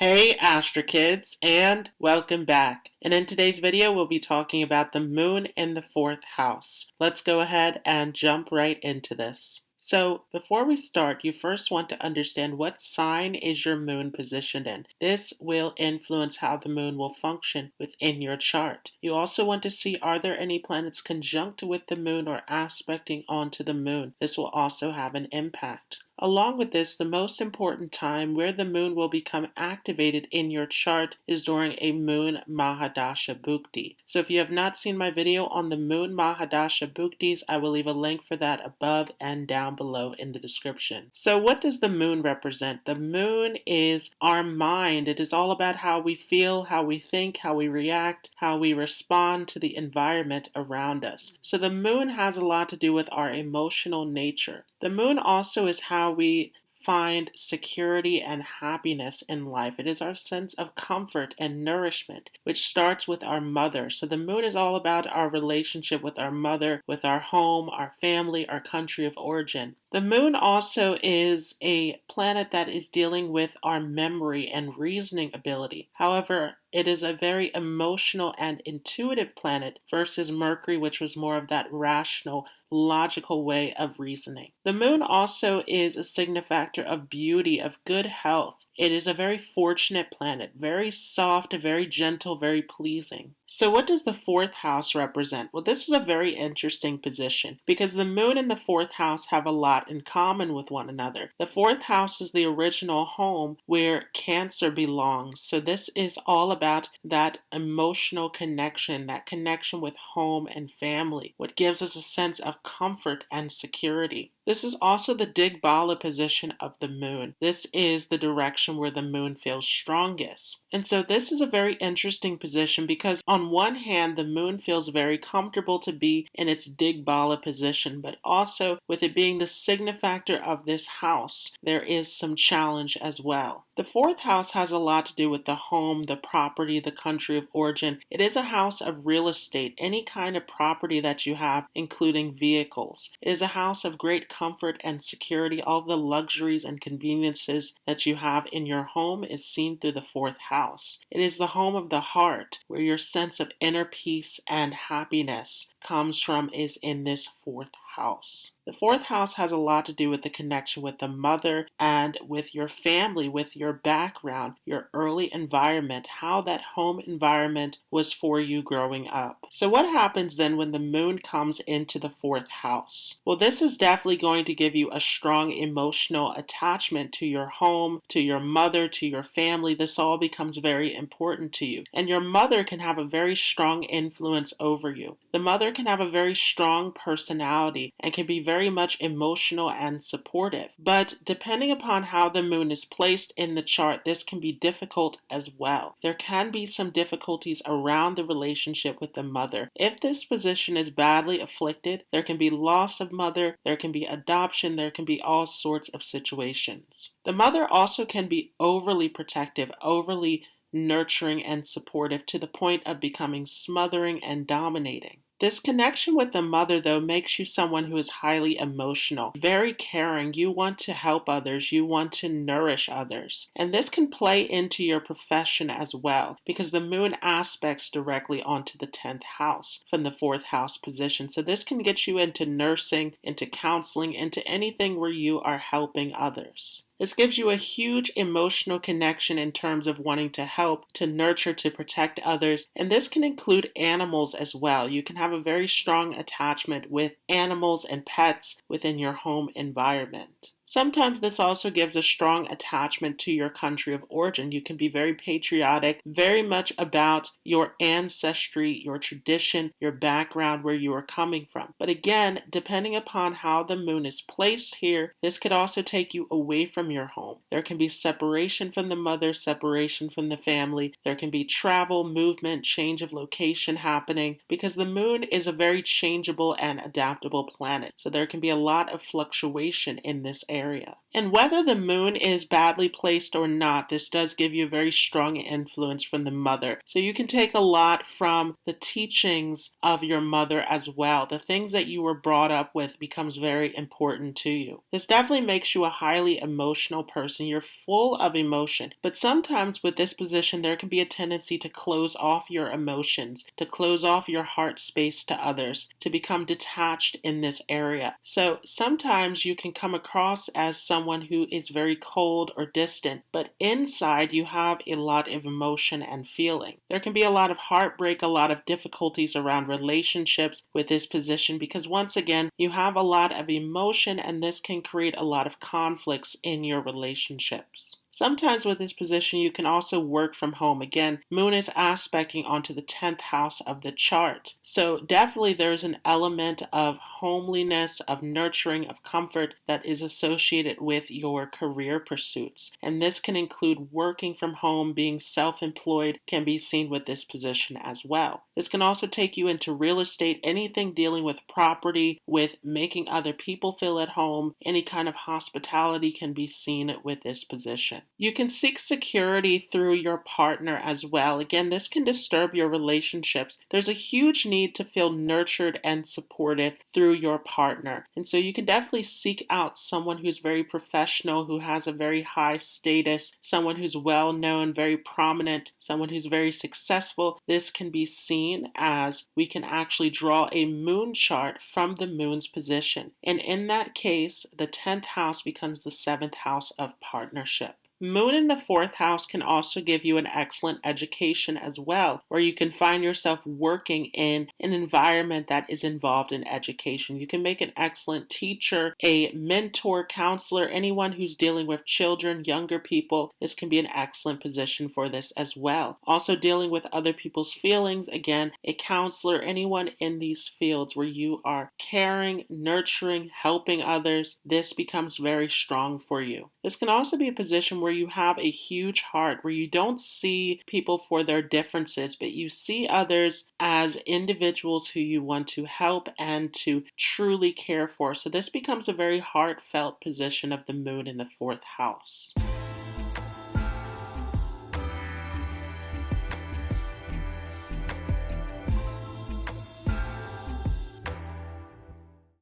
Hey Astro Kids, and welcome back. And in today's video, we'll be talking about the moon in the fourth house. Let's go ahead and jump right into this. So before we start, you first want to understand what sign is your moon positioned in. This will influence how the moon will function within your chart. You also want to see, are there any planets conjunct with the moon or aspecting onto the moon? This will also have an impact. Along with this, the most important time where the moon will become activated in your chart is during a moon Mahadasha Bhukti. So if you have not seen my video on the moon Mahadasha Bhuktis, I will leave a link for that above and down below in the description. So what does the moon represent? The moon is our mind. It is all about how we feel, how we think, how we react, how we respond to the environment around us. So the moon has a lot to do with our emotional nature. The moon also is how we find security and happiness in life. It is our sense of comfort and nourishment, which starts with our mother. So the moon is all about our relationship with our mother, with our home, our family, our country of origin. The moon also is a planet that is dealing with our memory and reasoning ability. However, it is a very emotional and intuitive planet versus Mercury, which was more of that rational, logical way of reasoning. The moon also is a signifactor of beauty, of good health. It is a very fortunate planet, very soft, very gentle, very pleasing. So what does the fourth house represent? Well, this is a very interesting position because the moon and the fourth house have a lot in common with one another. The fourth house is the original home where Cancer belongs. So this is all about that emotional connection, that connection with home and family, what gives us a sense of comfort and security. This is also the Digbala position of the moon. This is the direction where the moon feels strongest. And so this is a very interesting position because on one hand, the moon feels very comfortable to be in its Digbala position, but also with it being the signifactor of this house, there is some challenge as well. The fourth house has a lot to do with the home, the property, the country of origin. It is a house of real estate, any kind of property that you have, including vehicles. It is a house of great comfort and security. All the luxuries and conveniences that you have in your home is seen through the fourth house. It is the home of the heart, where your sense of inner peace and happiness comes from, is in this fourth house. The fourth house has a lot to do with the connection with the mother and with your family, with your background, your early environment, how that home environment was for you growing up. So what happens then when the moon comes into the fourth house? Well, this is definitely going to give you a strong emotional attachment to your home, to your mother, to your family. This all becomes very important to you. And your mother can have a very strong influence over you. The mother can have a very strong personality and can be very much emotional and supportive. But depending upon how the moon is placed in the chart, this can be difficult as well. There can be some difficulties around the relationship with the mother. If this position is badly afflicted, there can be loss of mother, there can be adoption, there can be all sorts of situations. The mother also can be overly protective, overly nurturing and supportive to the point of becoming smothering and dominating. This connection with the mother, though, makes you someone who is highly emotional, very caring. You want to help others. You want to nourish others. And this can play into your profession as well because the moon aspects directly onto the 10th house from the fourth house position. So this can get you into nursing, into counseling, into anything where you are helping others. This gives you a huge emotional connection in terms of wanting to help, to nurture, to protect others. And this can include animals as well. You can have a very strong attachment with animals and pets within your home environment. Sometimes this also gives a strong attachment to your country of origin. You can be very patriotic, very much about your ancestry, your tradition, your background, where you are coming from. But again, depending upon how the moon is placed here, this could also take you away from your home. There can be separation from the mother, separation from the family. There can be travel, movement, change of location happening because the moon is a very changeable and adaptable planet. So there can be a lot of fluctuation in this area. area. And whether the moon is badly placed or not, this does give you a very strong influence from the mother. So you can take a lot from the teachings of your mother as well. The things that you were brought up with becomes very important to you. This definitely makes you a highly emotional person. You're full of emotion. But sometimes with this position, there can be a tendency to close off your emotions, to close off your heart space to others, to become detached in this area. So sometimes you can come across as someone who is very cold or distant, but inside you have a lot of emotion and feeling. There can be a lot of heartbreak, a lot of difficulties around relationships with this position because once again, you have a lot of emotion and this can create a lot of conflicts in your relationships. Sometimes with this position, you can also work from home. Again, moon is aspecting onto the 10th house of the chart. So definitely there's an element of homeliness, of nurturing, of comfort that is associated with your career pursuits. And this can include working from home, being self-employed can be seen with this position as well. This can also take you into real estate, anything dealing with property, with making other people feel at home, any kind of hospitality can be seen with this position. You can seek security through your partner as well. Again, this can disturb your relationships. There's a huge need to feel nurtured and supported through your partner. And so you can definitely seek out someone who's very professional, who has a very high status, someone who's well known, very prominent, someone who's very successful. This can be seen as we can actually draw a moon chart from the moon's position. And in that case, the 10th house becomes the 7th house of partnership. Moon in the 4th house can also give you an excellent education as well, where you can find yourself working in an environment that is involved in education. You can make an excellent teacher, a mentor, counselor, anyone who's dealing with children, younger people. This can be an excellent position for this as well. Also dealing with other people's feelings, again, a counselor, anyone in these fields where you are caring, nurturing, helping others, this becomes very strong for you. This can also be a position where you have a huge heart, where you don't see people for their differences, but you see others as individuals who you want to help and to truly care for. So this becomes a very heartfelt position of the moon in the 4th house.